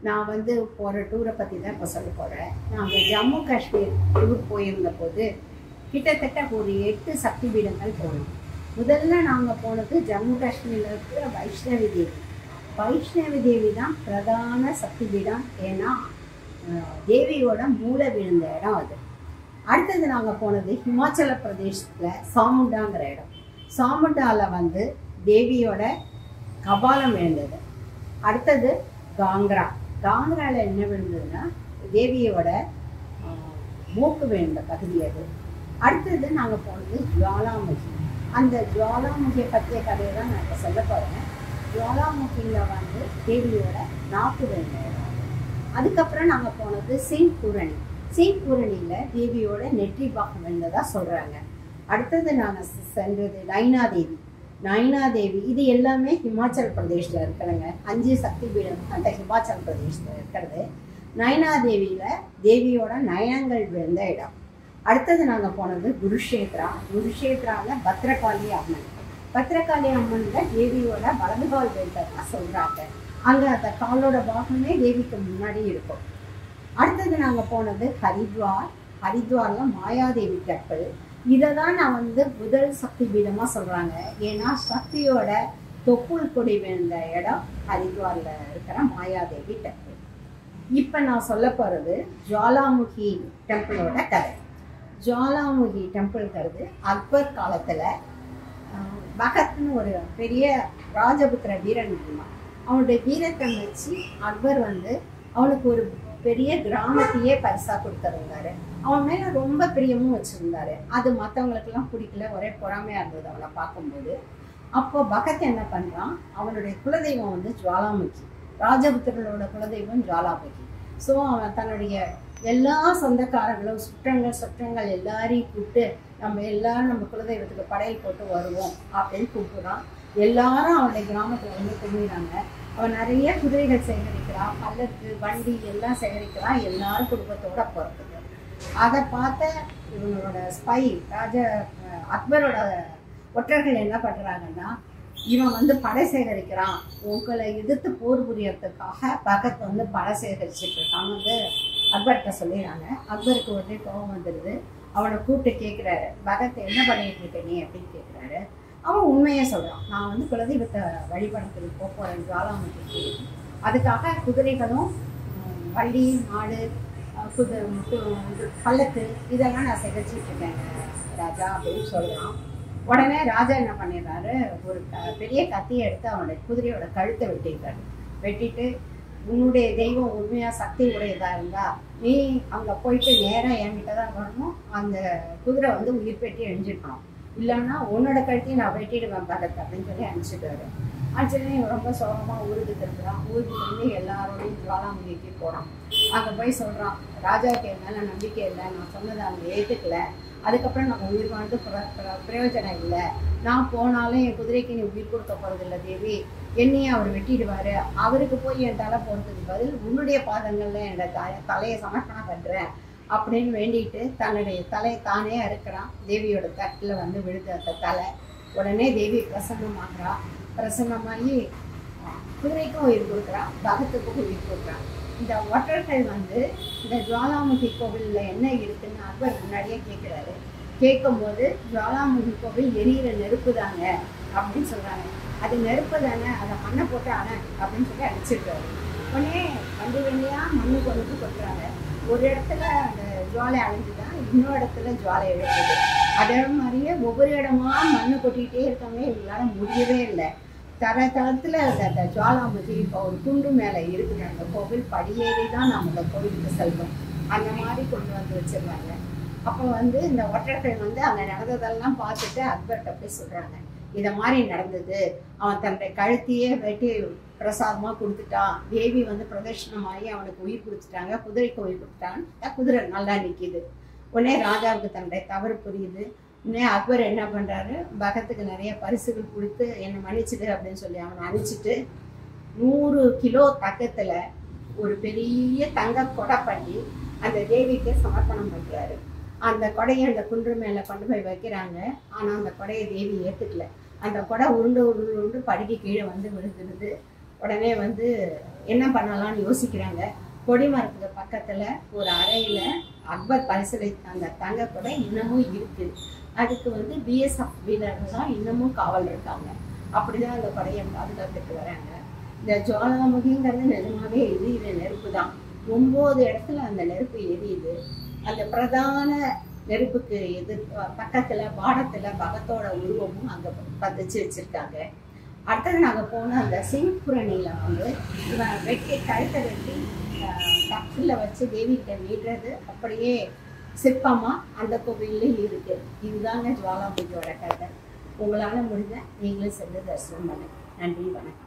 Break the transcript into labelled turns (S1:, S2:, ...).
S1: நான் வந்து போகிற டூரை பற்றி தான் இப்போ சொல்ல போகிறேன். நாங்கள் ஜம்மு காஷ்மீர் டூர் போயிருந்த போது கிட்டத்தட்ட ஒரு 8 சக்தி பீடங்கள் போனோம். முதல்ல நாங்கள் போனது ஜம்மு காஷ்மீரில் இருக்கிற வைஷ்ணவி தேவி. வைஷ்ணவி தேவி தான் பிரதான சக்தி பீடம். ஏன்னா தேவியோட மூளை விழுந்த இடம் அது. அடுத்தது நாங்கள் போனது ஹிமாச்சல பிரதேசத்தில் சாமுண்டாங்கிற இடம். சாமுண்டாவில் வந்து தேவியோட கபாலம் விழுந்தது. அடுத்தது காங்க்ரா. காங்க்ராவில் என்ன விழுந்ததுன்னா தேவியோட மூக்கு விழுந்த பகுதி அது. அடுத்தது நாங்கள் போனது ஜுவாலாமுகி. அந்த ஜுவாலாமுகியை பற்றிய கதையை தான் நான் இப்போ சொல்ல போகிறேன். ஜுவாலாமுகியில் வந்து தேவியோட நாக்கு விழுந்த இடம். அதுக்கப்புறம் நாங்கள் போனது சிங் பூரணி. சிங் பூரணியில் தேவியோட நெற்றி பாகம் விழுந்ததாக சொல்கிறாங்க. அடுத்தது நாங்கள் சென்றது நைனா தேவி. நைனா தேவி இது எல்லாமே ஹிமாச்சல் பிரதேஷில் இருக்கிறங்க. 5 சக்தி பீடம் அந்த ஹிமாச்சல் பிரதேஷில் இருக்கிறது. நைனா தேவியில் தேவியோட நயனங்கள் விழுந்த இடம். அடுத்தது நாங்கள் போனது குருஷேத்ரா. குருஷேத்ராவில் பத்ரகாளி அம்மன். பத்ரகாளி அம்மனில் தேவியோட வலதுகால் விழுந்ததாக சொல்கிறாங்க. அங்கே அந்த காலோட பாகமே தேவிக்கு முன்னாடி இருக்கும். அடுத்தது நாங்கள் போனது ஹரித்வார். ஹரித்வாரில் மாயாதேவி டெம்பிள். இதை தான் நான் வந்து முதல் சக்தி பீடமாக சொல்கிறாங்க. ஏன்னா சக்தியோட தொப்புள் கொடி விழுந்த இடம் ஹரித்வாரில் இருக்கிற மாயாதேவி டெம்பிள். இப்போ நான் சொல்ல போகிறது ஜுவாலாமுகி டெம்பிளோட கதை. ஜுவாலாமுகி டெம்பிள்ங்கிறது அக்பர் காலத்தில் பகத்னு ஒரு பெரிய ராஜபுத்திர வீரன் இருந்தான். அவனுடைய வீரத்தை வச்சு அக்பர் வந்து அவனுக்கு ஒரு பெரிய கிராமத்தையே பரிசாக கொடுத்துருந்தாரு. அவன் மேலே ரொம்ப பிரியமும் வச்சுருந்தாரு. அது மற்றவங்களுக்கெல்லாம் பிடிக்கல, ஒரே பொறாமையாக இருந்தது அவனை பார்க்கும்போது. அப்போ பகத் என்ன பண்ணுறான், அவனுடைய குலதெய்வம் வந்து ஜுவாலாமுகி. ராஜபுத்திரனோட குலதெய்வம் ஜுவாலாமுகி. ஸோ அவன் தன்னுடைய எல்லா சொந்தக்காரங்களும் சுற்றங்கள் எல்லாரையும் கூப்பிட்டு நம்ம குலதெய்வத்துக்கு படையல் போட்டு வருவோம் அப்படின்னு கூப்பிடுறான். எல்லாரும் அவனுடைய கிராமத்தில் வந்து கும்பிடுறாங்க. அவன் நிறைய குதிரைகள் சேகரிக்கிறான், பல்லக்கு வண்டி எல்லாம் சேகரிக்கிறான். எல்லாரும் குடும்பத்தோட போகிறதுக்கு. அதை பார்த்த இவங்களோட ஸ்பை அக்பரோட ஒற்றர்கள் என்ன பண்ணுறாங்கன்னா, இவன் வந்து படை சேகரிக்கிறான், உங்களை எதிர்த்து போர் புரியறதுக்காக பகத் வந்து படை சேகரிச்சுட்டு இருக்கான்னு வந்து அக்பர்கிட்ட சொல்லிடுறாங்க. அக்பருக்கு உடனே கோபம் வந்துடுது. அவனை கூப்பிட்டு கேட்குறாரு, பகத் என்ன பண்ணிட்டு இருக்க நீ அப்படின்னு கேட்குறாரு. அவன் உண்மையே சொல்கிறான், நான் வந்து குலதெய்வத்தை வழிபடத்துக்கு போகிறேன் ஜுவாலாமுகிக்கு. அதுக்காக குதிரைகளும் வண்டி மாடு பல்லக்கு இதெல்லாம் நான் சேகரிச்சுட்டு இருக்கேன் ராஜா அப்படின்னு சொல்கிறான். உடனே ராஜா என்ன பண்ணிடுறாரு, ஒரு பெரிய கத்தியை எடுத்து அவனுடைய குதிரையோட கழுத்தை வெட்டிடுறாரு. வெட்டிட்டு, உன்னுடைய தெய்வம் உண்மையாக சக்தி உடையதாக இருந்தால் நீ அங்கே போயிட்டு நேராக என்கிட்ட தான் வரணும், அந்த குதிரை வந்து உயிர் பெட்டி எழிஞ்சிருக்கணும், இல்லைன்னா உன்னோட கழுத்தையும் நான் வெட்டிடுவேன் பகத் அப்படின்னு சொல்லி அனுப்பிச்சிட்டாரு. அனுப்பிச்சுட்டு ரொம்ப சோகமாக ஊருக்கு திரும்புகிறான். ஊருக்கு திரும்பி எல்லாரோடையும் ஜுவாலாமுகிக்கு போகிறான். அங்கே போய் சொல்கிறான், ராஜாவுக்கு என் மேலே நம்பிக்கை இல்லை, நான் சொன்னதை அவங்க ஏற்றுக்கல, அதுக்கப்புறம் நம்ம உயிர் வாழ்ந்து பிரயோஜனம் இல்லை, நான் போனாலும் என் குதிரைக்கு நீ உயிர் கொடுக்க போகிறதில்ல தேவி, என்னையே அவர் வெட்டிடுவார், அவருக்கு போய் என் தலை போகிறதுக்கு பதில் உன்னுடைய பாதங்களில் என்னோட தலையை சமர்ப்பணம் பண்ணுறேன் அப்படின்னு வேண்டிட்டு தன்னுடைய தலையை தானே அறுக்கிறான். தேவியோட தட்டில் வந்து விழுது அந்த தலை. உடனே தேவி பிரசன்னமாகறா. பிரசன்னமாகி குதிரைக்கும் உயிர் கொடுக்குறான், பகத்துக்கும் உயிர் கொடுக்குறான். இந்த ஒற்றர்கள் வந்து இந்த ஜுவாலாமுகி கோவிலில் என்ன இருக்குன்னு அக்பர் முன்னாடியே கேட்குறாரு. கேட்கும்போது ஜுவாலாமுகி கோவில் எரியிற நெருப்பு தாங்க அப்படின்னு சொல்கிறாங்க. அது நெருப்பு தானே, அதை மண்ணை போட்டு அப்படின்னு சொல்லி அடிச்சிருக்காரு. உடனே வண்டியாக மண்ணு கொண்டு கொட்டுறாங்க. ஒரு இடத்துல அந்த ஜுவாலை அழிஞ்சுதான், இன்னொரு இடத்துல ஜுவாலை எழுப்புது. அதே மாதிரியே ஒவ்வொரு இடமா மண்ணு கொட்டிகிட்டே இருக்காங்க. இவங்களால முடியவே இல்லை. தளத்தில் அந்த ஜுவாலாமுகி இப்போ ஒரு குண்டு மேலே இருக்குது. அந்த கோவில் படியேறி தான் நம்ம அந்த கோவிலுக்கு செல்வோம். அந்த மாதிரி கொண்டு வந்து வச்சிருவாங்க. அப்போ வந்து இந்த ஒற்றர்கள் வந்து அங்கே நடந்ததெல்லாம் பார்த்துட்டு அக்பர்கிட்ட போய் சொல்கிறாங்க, இதை மாதிரி நடந்தது, அவன் தன்னுடைய கழுத்தையே வெட்டி பிரசாதமாக கொடுத்துட்டான், தேவி வந்து பிரதர்ஷனமாகி அவனுக்கு உயிர் கொடுத்துட்டாங்க, குதிரைக்கு உயிர் கொடுத்துட்டாங்க, குதிரை நல்லா நிற்கிது. உடனே ராஜாவுக்கு தன்னுடைய தவறு புரியுது. உடனே அக்பர் என்ன பண்ணுறாரு, பகத்துக்கு நிறைய பரிசுகள் கொடுத்து என்னை மன்னிச்சிடு அப்படின்னு சொல்லி அவனை அனுப்பிச்சிட்டு 100 கிலோ தக்கத்தில் ஒரு பெரிய தங்க கொடை பண்ணி அந்த தேவிக்கு சமர்ப்பணம் பண்ணுறாரு. அந்த கொடையை அந்த குன்று மேலே கொண்டு போய் வைக்கிறாங்க. ஆனால் அந்த கொடையை தேவி ஏற்றுக்கல. அந்த கொடை உருண்டு படுக்கி கீழே வந்து விழுந்துடுது. உடனே வந்து என்ன பண்ணலாம்னு யோசிக்கிறாங்க. கொடிமரத்துக்கு பக்கத்துல ஒரு அறையில அக்பர் பரிசளித்த அந்த தங்கக்கூட இன்னமும் இருக்கு. அதுக்கு வந்து பிஎஸ்எஃப் வீரர்கள்லாம் இன்னமும் காவல் இருக்காங்க. அப்படிதான் அந்த கொடையை பாதுகாத்துட்டு வராங்க. இந்த ஜுவாலாமுகிங்கிறது நிஜமாவே எரியுற நெருப்பு தான். 9 இடத்துல அந்த நெருப்பு எரியுது. அந்த பிரதான நெருப்புக்கு பக்கத்துல பாடத்துல பகத்தோட உருவமும் அங்க பதிச்சு வச்சிருக்காங்க. அடுத்தது நாங்க போன அந்த சிங்புரணியில வந்து இவன் வெட்டி கழுத்தை வெட்டி தப்புல வச்சு தேவிகிட்ட மீடுறது அப்படியே சிற்பமா அந்த கோவில்லையும் இருக்கு. இதுதாங்க ஜுவாலாமுகியோட கதை. உங்களால முடிஞ்ச நீங்களும் சென்று தரிசனம் பண்ணுங்க. நன்றி, வணக்கம்.